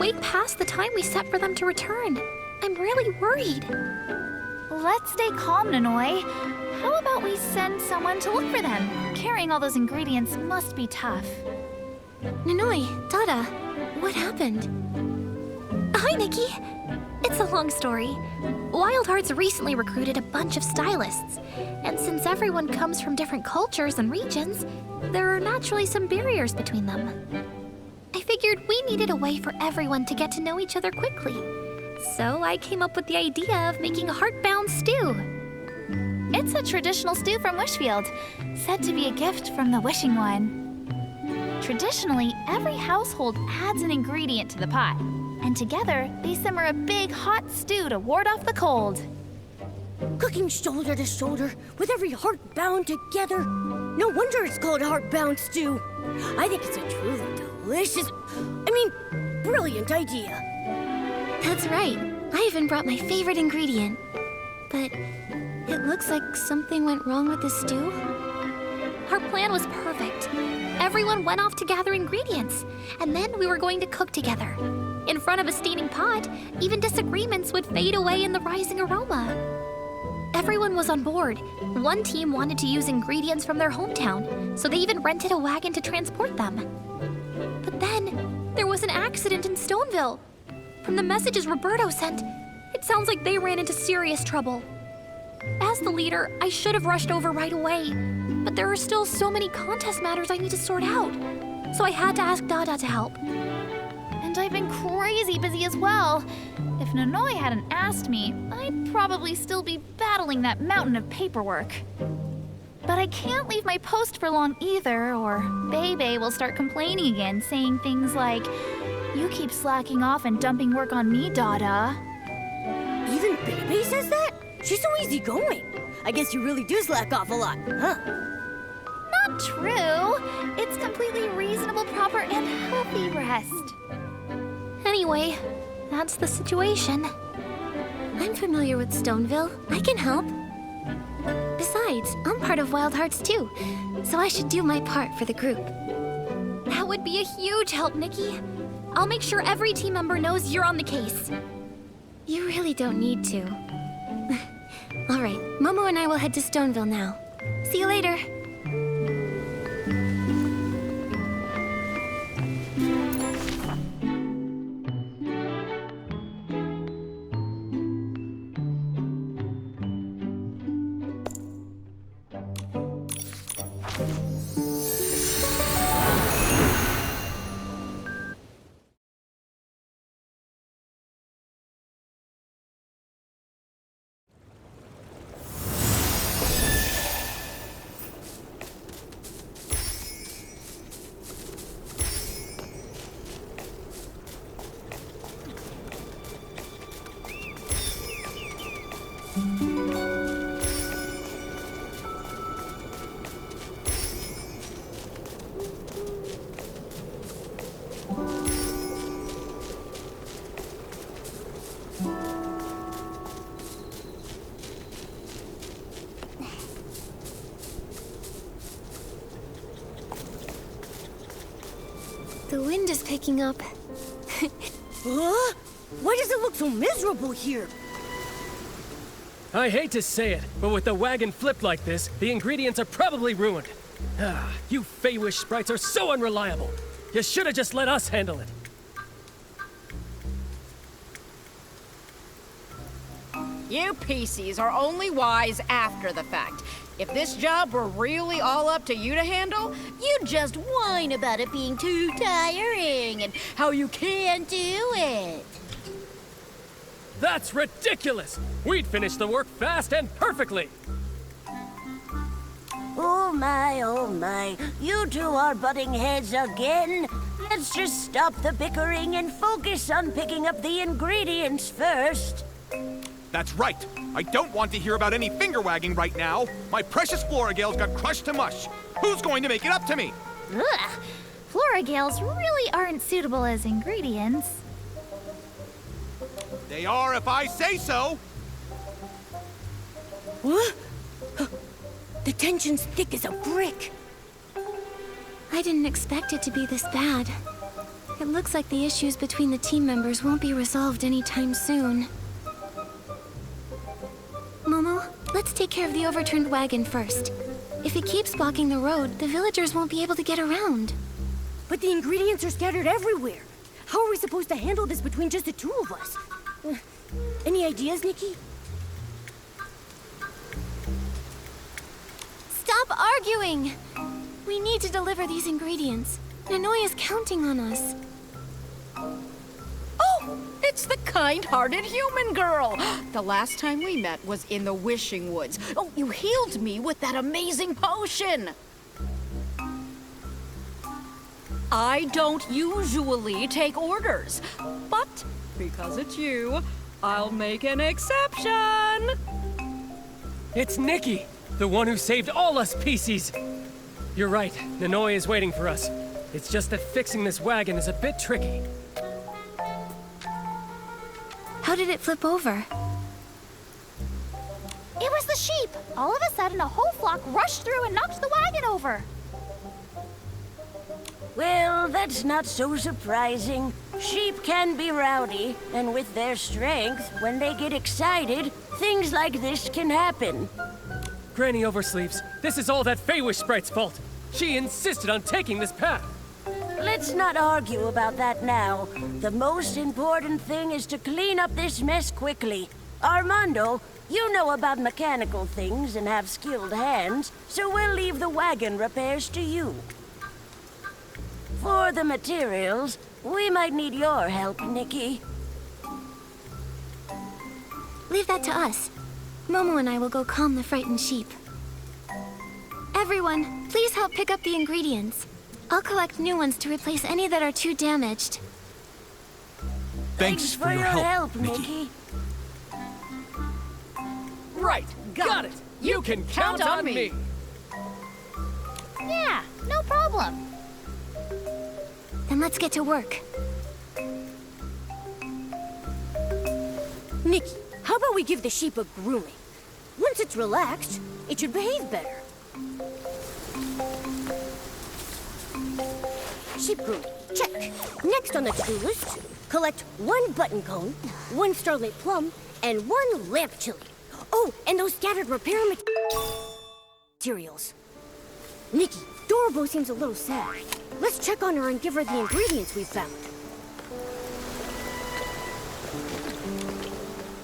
way past the time we set for them to return. I'm really worried. Let's stay calm, Nanoi. How about we send someone to look for them? Carrying all those ingredients must be tough. Nanoi, Dada, what happened? Hi, Nikki. It's a long story. Wild Hearts recently recruited a bunch of stylists, and since everyone comes from different cultures and regions, there are naturally some barriers between them. I figured we needed a way for everyone to get to know each other quickly. So I came up with the idea of making a heart-bound stew. It's a traditional stew from Wishfield, said to be a gift from the Wishing One. Traditionally, every household adds an ingredient to the pot, and together they simmer a big hot stew to ward off the cold. Cooking shoulder to shoulder, with every heart bound together. No wonder it's called heart-bound stew. I think it's a truly delicious, brilliant idea. That's right. I even brought my favorite ingredient. But it looks like something went wrong with the stew. Our plan was perfect. Everyone went off to gather ingredients, and then we were going to cook together. In front of a steaming pot, even disagreements would fade away in the rising aroma. Everyone was on board. One team wanted to use ingredients from their hometown, so they even rented a wagon to transport them. But then, there was an accident in Stoneville. From the messages Roberto sent, it sounds like they ran into serious trouble. As the leader, I should have rushed over right away, but there are still so many contest matters I need to sort out. So I had to ask Dada to help. And I've been crazy busy as well. If Nanoi hadn't asked me, I'd probably still be battling that mountain of paperwork. But I can't leave my post for long either, or Bebe will start complaining again, saying things like, "You keep slacking off and dumping work on me, Dada." Even Bebe says that? She's so easygoing. I guess you really do slack off a lot, huh? Not true. It's completely reasonable, proper, and healthy rest. Anyway, that's the situation. I'm familiar with Stoneville. I can help. Besides, I'm part of Wild Hearts too, so I should do my part for the group. That would be a huge help, Nikki. I'll make sure every team member knows you're on the case. You really don't need to. All right, Momo and I will head to Stoneville now. See you later. The wind is picking up. Huh? Why does it look so miserable here? I hate to say it, but with the wagon flipped like this, the ingredients are probably ruined. You Feywish sprites are so unreliable. You should have just let us handle it. You PCs are only wise after the fact. If this job were really all up to you to handle, you'd just whine about it being too tiring and how you can't do it. That's ridiculous! We'd finish the work fast and perfectly! Oh my, you two are butting heads again. Let's just stop the bickering and focus on picking up the ingredients first. That's right. I don't want to hear about any finger-wagging right now. My precious Floragales got crushed to mush. Who's going to make it up to me? Ugh. Floragales really aren't suitable as ingredients. They are if I say so. What? The tension's thick as a brick. I didn't expect it to be this bad. It looks like the issues between the team members won't be resolved anytime soon. Momo, let's take care of the overturned wagon first. If it keeps blocking the road, the villagers won't be able to get around. But the ingredients are scattered everywhere. How are we supposed to handle this between just the two of us? Any ideas, Nikki? Stop arguing! We need to deliver these ingredients. Nanoi is counting on us. Oh, it's the kind-hearted human girl. The last time we met was in the Wishing Woods. Oh, you healed me with that amazing potion. I don't usually take orders, but because it's you, I'll make an exception. It's Nikki, the one who saved all us PCs. You're right, Nanoi is waiting for us. It's just that fixing this wagon is a bit tricky. How did it flip over? It was the sheep. All of a sudden, a whole flock rushed through and knocked the wagon over. Well, that's not so surprising. Sheep can be rowdy, and with their strength, when they get excited, things like this can happen. Granny Oversleeves, this is all that Feywish Sprite's fault. She insisted on taking this path. Let's not argue about that now. The most important thing is to clean up this mess quickly. Armando, you know about mechanical things and have skilled hands, so we'll leave the wagon repairs to you. For the materials, we might need your help, Nikki. Leave that to us. Momo and I will go calm the frightened sheep. Everyone, please help pick up the ingredients. I'll collect new ones to replace any that are too damaged. Thanks for your help, Nikki. Right, got it. You can count on me. Yeah, no problem. Then let's get to work. Nikki, how about we give the sheep a grooming? Once it's relaxed, it should behave better. Sheep grooming, check. Next on the to-do list, collect 1 button cone, 1 starlight plum, and 1 lamp chili. Oh, and those scattered repair materials. Nikki, Dorobo seems a little sad. Let's check on her and give her the ingredients we found.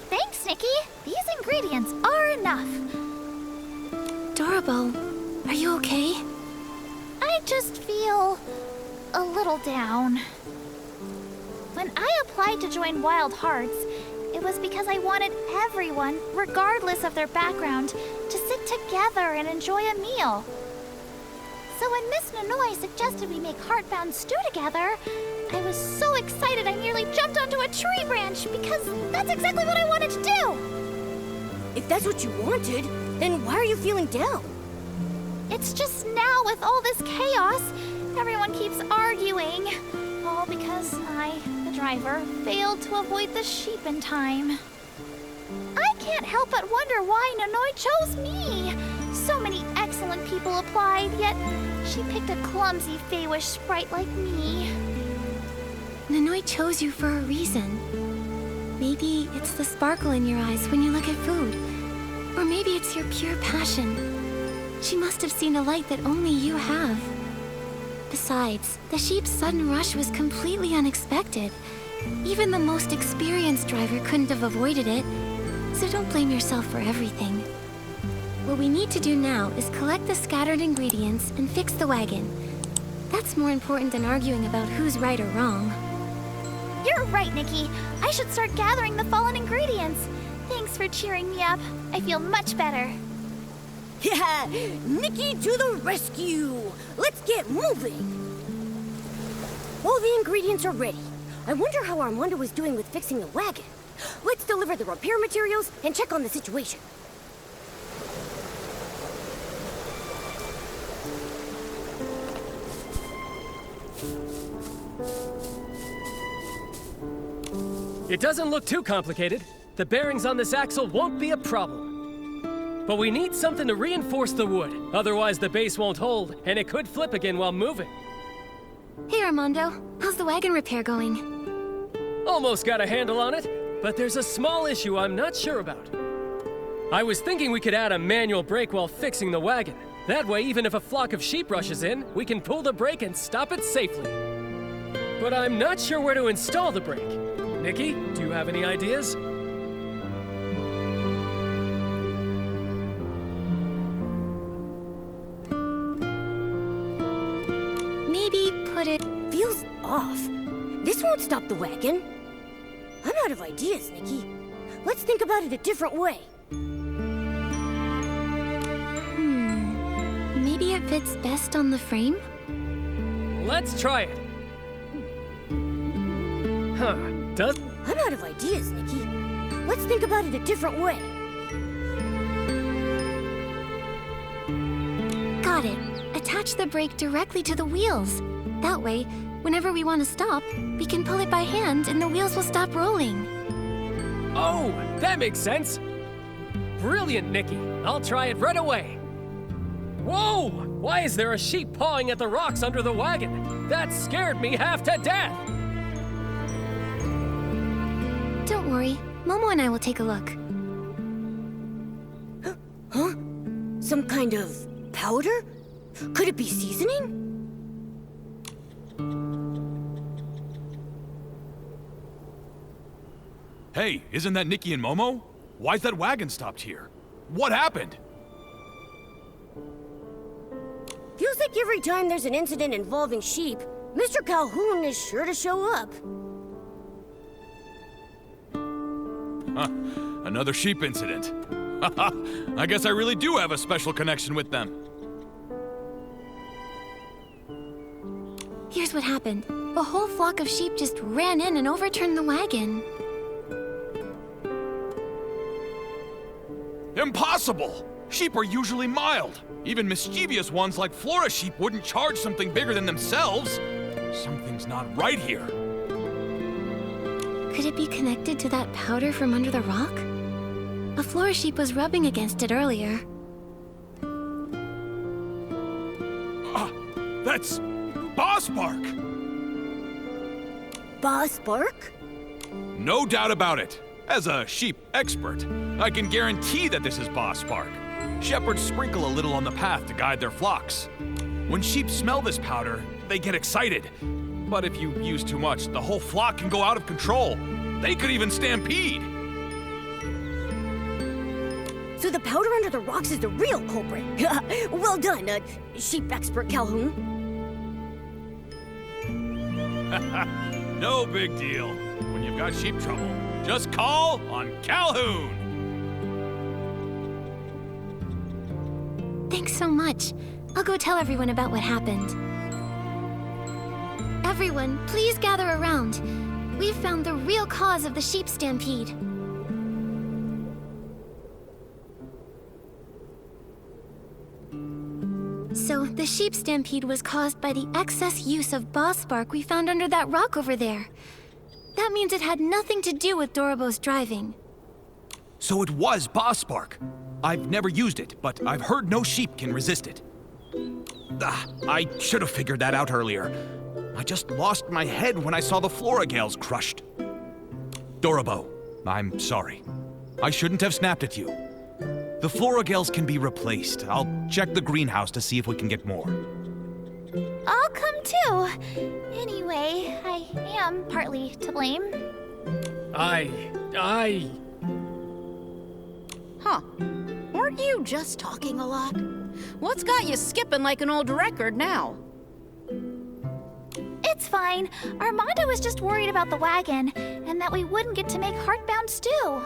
Thanks, Nikki. These ingredients are enough. Dorobo, are you okay? I just feel a little down. When I applied to join Wild Hearts, it was because I wanted everyone, regardless of their background, to sit together and enjoy a meal. So when Miss Nanoi suggested we make heartbound stew together, I was so excited I nearly jumped onto a tree branch because that's exactly what I wanted to do. If that's what you wanted, then why are you feeling down? It's just now with all this chaos, everyone keeps arguing. All because I, the driver, failed to avoid the sheep in time. I can't help but wonder why Nanoi chose me. So many excellent people applied, yet she picked a clumsy Feywish sprite like me. Nanoi chose you for a reason. Maybe it's the sparkle in your eyes when you look at food. Or maybe it's your pure passion. She must have seen a light that only you have. Besides, the sheep's sudden rush was completely unexpected. Even the most experienced driver couldn't have avoided it. So don't blame yourself for everything. What we need to do now is collect the scattered ingredients and fix the wagon. That's more important than arguing about who's right or wrong. You're right, Nikki. I should start gathering the fallen ingredients. Thanks for cheering me up. I feel much better. Yeah, Nikki to the rescue! Let's get moving! All the ingredients are ready. I wonder how Armando was doing with fixing the wagon. Let's deliver the repair materials and check on the situation. It doesn't look too complicated. The bearings on this axle won't be a problem. But we need something to reinforce the wood. Otherwise, the base won't hold, and it could flip again while moving. Hey, Armando. How's the wagon repair going? Almost got a handle on it, but there's a small issue I'm not sure about. I was thinking we could add a manual brake while fixing the wagon. That way, even if a flock of sheep rushes in, we can pull the brake and stop it safely. But I'm not sure where to install the brake. Nikki, do you have any ideas? Maybe put it... Feels off. This won't stop the wagon. I'm out of ideas, Nikki. Let's think about it a different way. Maybe it fits best on the frame? Let's try it. Huh, does... I'm out of ideas, Nikki. Let's think about it a different way. Got it. Attach the brake directly to the wheels. That way, whenever we want to stop, we can pull it by hand and the wheels will stop rolling. Oh, that makes sense. Brilliant, Nikki. I'll try it right away. Whoa! Why is there a sheep pawing at the rocks under the wagon? That scared me half to death! Don't worry, Momo and I will take a look. Huh? Some kind of powder? Could it be seasoning? Hey, isn't that Nikki and Momo? Why's that wagon stopped here? What happened? Feels like every time there's an incident involving sheep, Mr. Calhoun is sure to show up. Another sheep incident. I guess I really do have a special connection with them. Here's what happened. A whole flock of sheep just ran in and overturned the wagon. Impossible! Sheep are usually mild. Even mischievous ones like Flora sheep wouldn't charge something bigger than themselves. Something's not right here. Could it be connected to that powder from under the rock? A floor sheep was rubbing against it earlier. That's Boss Bark! Boss Bark? No doubt about it. As a sheep expert, I can guarantee that this is Boss Bark. Shepherds sprinkle a little on the path to guide their flocks. When sheep smell this powder, they get excited. But if you use too much, the whole flock can go out of control. They could even stampede. So the powder under the rocks is the real culprit. Well done, sheep expert Calhoun. No big deal. When you've got sheep trouble, just call on Calhoun. Thanks so much. I'll go tell everyone about what happened. Everyone, please gather around. We've found the real cause of the sheep stampede. So, the sheep stampede was caused by the excess use of boss bark we found under that rock over there. That means it had nothing to do with Dorobo's driving. So it was Boss Bark. I've never used it, but I've heard no sheep can resist it. I should have figured that out earlier. I just lost my head when I saw the Flora Gales crushed. Dorobo, I'm sorry. I shouldn't have snapped at you. The Flora Gales can be replaced. I'll check the greenhouse to see if we can get more. I'll come too. Anyway, I am partly to blame. Huh. Weren't you just talking a lot? What's got you skipping like an old record now? It's fine. Armando was just worried about the wagon, and that we wouldn't get to make heartbound stew.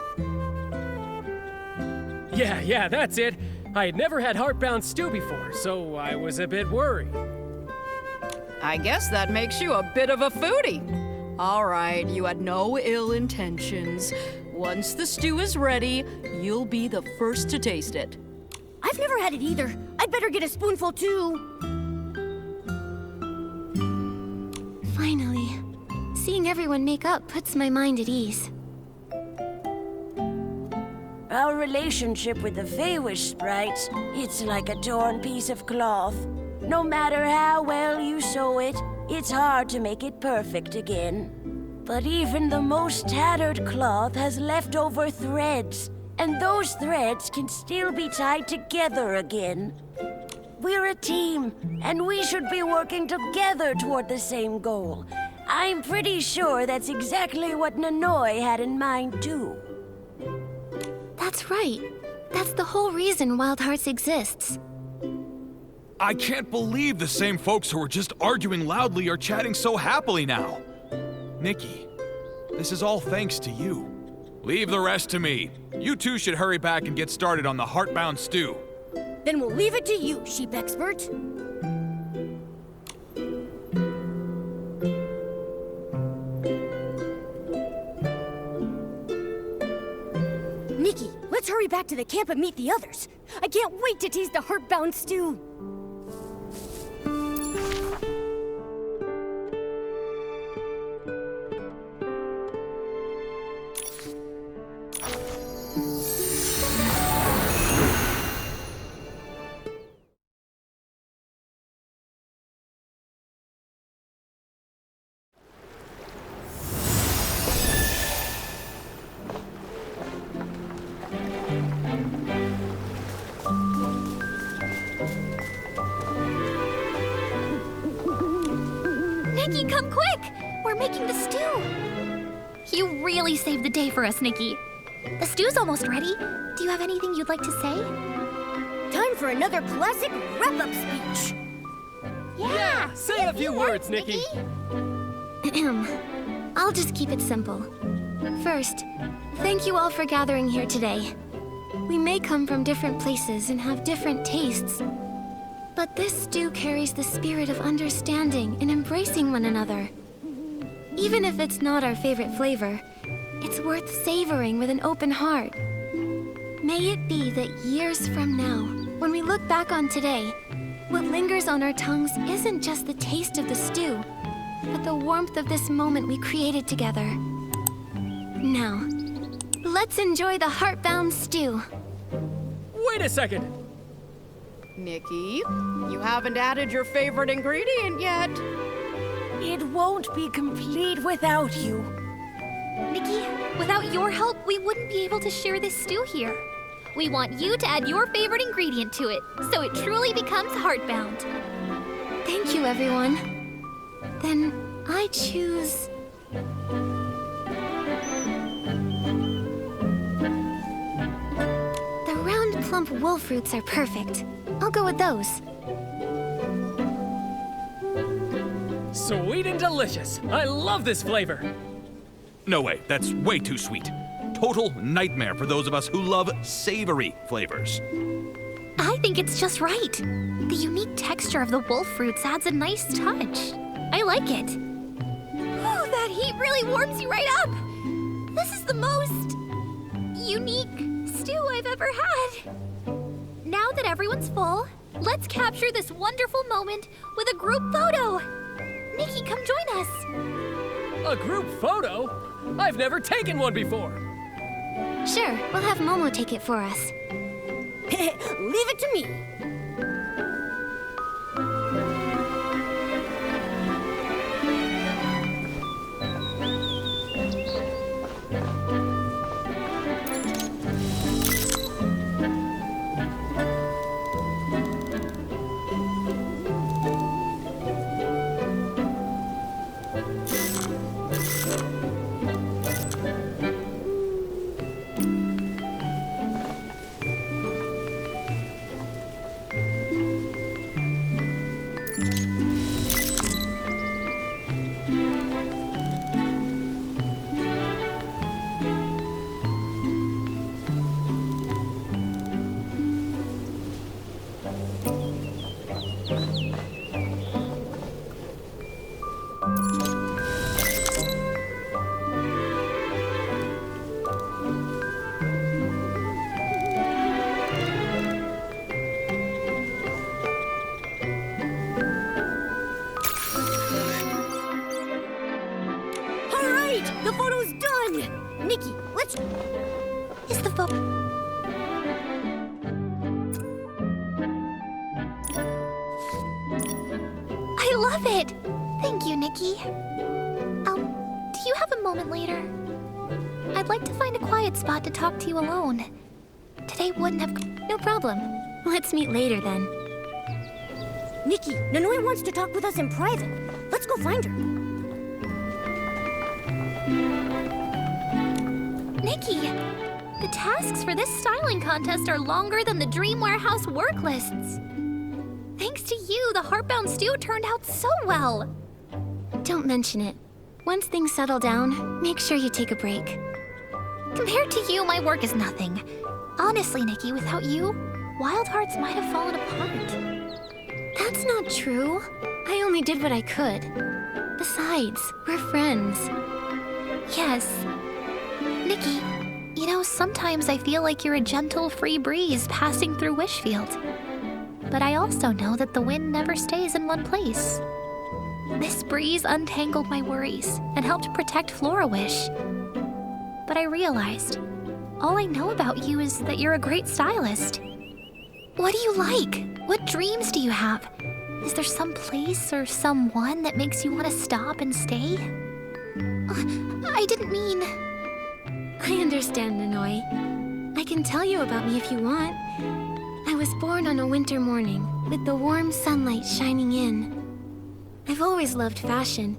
Yeah, that's it. I had never had heartbound stew before, so I was a bit worried. I guess that makes you a bit of a foodie. All right, you had no ill intentions. Once the stew is ready, you'll be the first to taste it. I've never had it either. I'd better get a spoonful too. Finally. Seeing everyone make up puts my mind at ease. Our relationship with the Feywish sprites, it's like a torn piece of cloth. No matter how well you sew it, It's hard to make it perfect again. But even the most tattered cloth has leftover threads, and those threads can still be tied together again. We're a team, and we should be working together toward the same goal. I'm pretty sure that's exactly what Nanoi had in mind, too. That's right. That's the whole reason Wild Hearts exists. I can't believe the same folks who were just arguing loudly are chatting so happily now. Nikki, this is all thanks to you. Leave the rest to me. You two should hurry back and get started on the heartbound stew. Then we'll leave it to you, sheep expert. Nikki, let's hurry back to the camp and meet the others. I can't wait to taste the heartbound stew. Nikki, come quick! We're making the stew. You really saved the day for us, Nikki. The stew's almost ready. Do you have anything you'd like to say? Time for another classic wrap-up speech. Yeah! Say a few words, Nikki! I'll just keep it simple. First, thank you all for gathering here today. We may come from different places and have different tastes, but this stew carries the spirit of understanding and embracing one another. Even if it's not our favorite flavor, it's worth savoring with an open heart. May it be that years from now, when we look back on today, what lingers on our tongues isn't just the taste of the stew, but the warmth of this moment we created together. Now, let's enjoy the heartbound stew. Wait a second! Nikki, you haven't added your favorite ingredient yet. It won't be complete without you. Nikki, without your help, we wouldn't be able to share this stew here. We want you to add your favorite ingredient to it, so it truly becomes heartbound. Thank you, everyone. Then I choose... The round, plump wool fruits are perfect. I'll go with those. Sweet and delicious! I love this flavor! No way, that's way too sweet. Total nightmare for those of us who love savory flavors. I think it's just right. The unique texture of the wolf fruits adds a nice touch. I like it. Ooh, that heat really warms you right up. This is the most unique stew I've ever had. Now that everyone's full, let's capture this wonderful moment with a group photo. Nikki, come join us. A group photo? I've never taken one before! Sure, we'll have Momo take it for us. Leave it to me. The photo's done! Nikki, let's... Is the photo... I love it! Thank you, Nikki. Do you have a moment later? I'd like to find a quiet spot to talk to you alone. Today wouldn't have... No problem. Let's meet later then. Nikki, Nanoi wants to talk with us in private. Let's go find her. Nikki, the tasks for this styling contest are longer than the Dream Warehouse work lists. Thanks to you, the Heartbound Stew turned out so well. Don't mention it. Once things settle down, make sure you take a break. Compared to you, my work is nothing. Honestly, Nikki, without you, Wild Hearts might have fallen apart. That's not true. I only did what I could. Besides, we're friends. Yes. Nikki, you know, sometimes I feel like you're a gentle, free breeze passing through Wishfield. But I also know that the wind never stays in one place. This breeze untangled my worries and helped protect Florawish. But I realized, all I know about you is that you're a great stylist. What do you like? What dreams do you have? Is there some place or someone that makes you want to stop and stay? I didn't mean... I understand, Nanoi. I can tell you about me if you want. I was born on a winter morning, with the warm sunlight shining in. I've always loved fashion,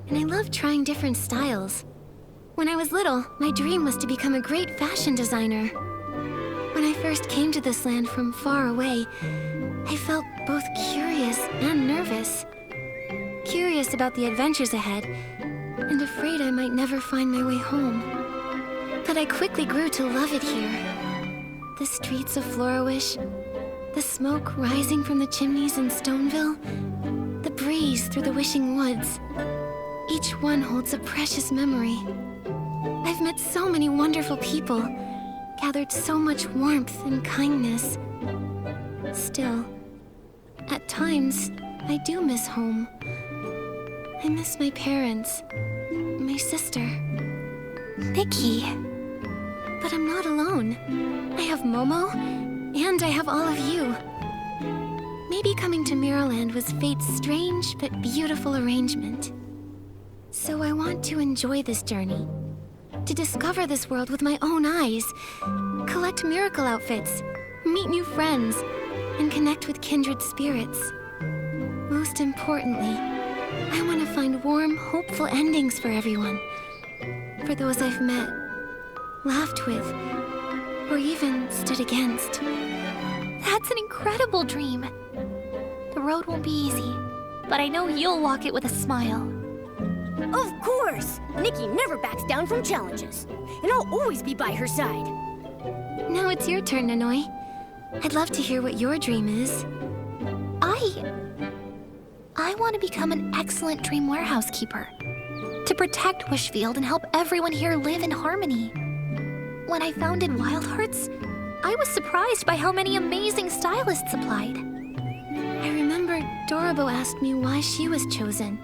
and I love trying different styles. When I was little, my dream was to become a great fashion designer. When I first came to this land from far away, I felt both curious and nervous. Curious about the adventures ahead, and afraid I might never find my way home. But I quickly grew to love it here. The streets of Florawish, the smoke rising from the chimneys in Stoneville, the breeze through the wishing woods. Each one holds a precious memory. I've met so many wonderful people, gathered so much warmth and kindness. Still, at times, I do miss home. I miss my parents, my sister. Nikki. But I'm not alone. I have Momo, and I have all of you. Maybe coming to Mirrorland was fate's strange but beautiful arrangement. So I want to enjoy this journey. To discover this world with my own eyes. Collect miracle outfits, meet new friends, and connect with kindred spirits. Most importantly, I want to find warm, hopeful endings for everyone. For those I've met, laughed with, or even stood against. That's an incredible dream. The road won't be easy, but I know you'll walk it with a smile. Of course! Nikki never backs down from challenges. And I'll always be by her side. Now it's your turn, Nanoi. I'd love to hear what your dream is. I want to become an excellent Dream Warehouse keeper. To protect Wishfield and help everyone here live in harmony. When I founded Wild Hearts, I was surprised by how many amazing stylists applied. I remember Dorabo asked me why she was chosen,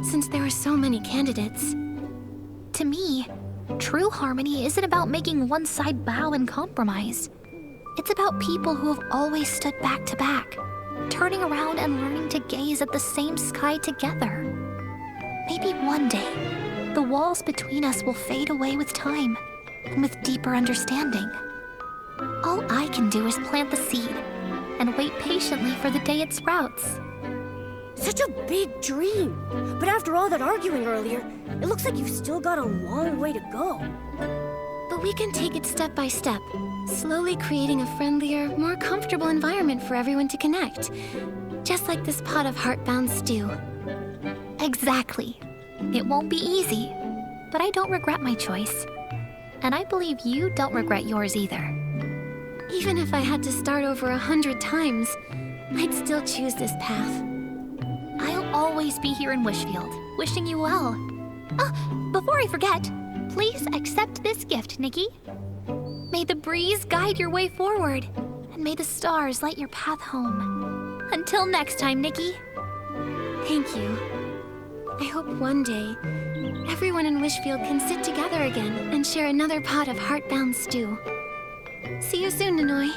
since there were so many candidates. To me, true harmony isn't about making one side bow and compromise. It's about people who have always stood back to back, turning around and learning to gaze at the same sky together. Maybe one day, the walls between us will fade away with time, and with deeper understanding. All I can do is plant the seed, and wait patiently for the day it sprouts. Such a big dream. But after all that arguing earlier, it looks like you've still got a long way to go. But we can take it step by step, slowly creating a friendlier, more comfortable environment for everyone to connect. Just like this pot of heartbound stew. Exactly. It won't be easy, but I don't regret my choice. And I believe you don't regret yours either. Even if I had to start over 100 times, I'd still choose this path. I'll always be here in Wishfield, wishing you well. Before I forget, please accept this gift, Nikki. May the breeze guide your way forward, and may the stars light your path home. Until next time, Nikki. Thank you. I hope one day, everyone in Wishfield can sit together again and share another pot of heartbound stew. See you soon, Nanoi.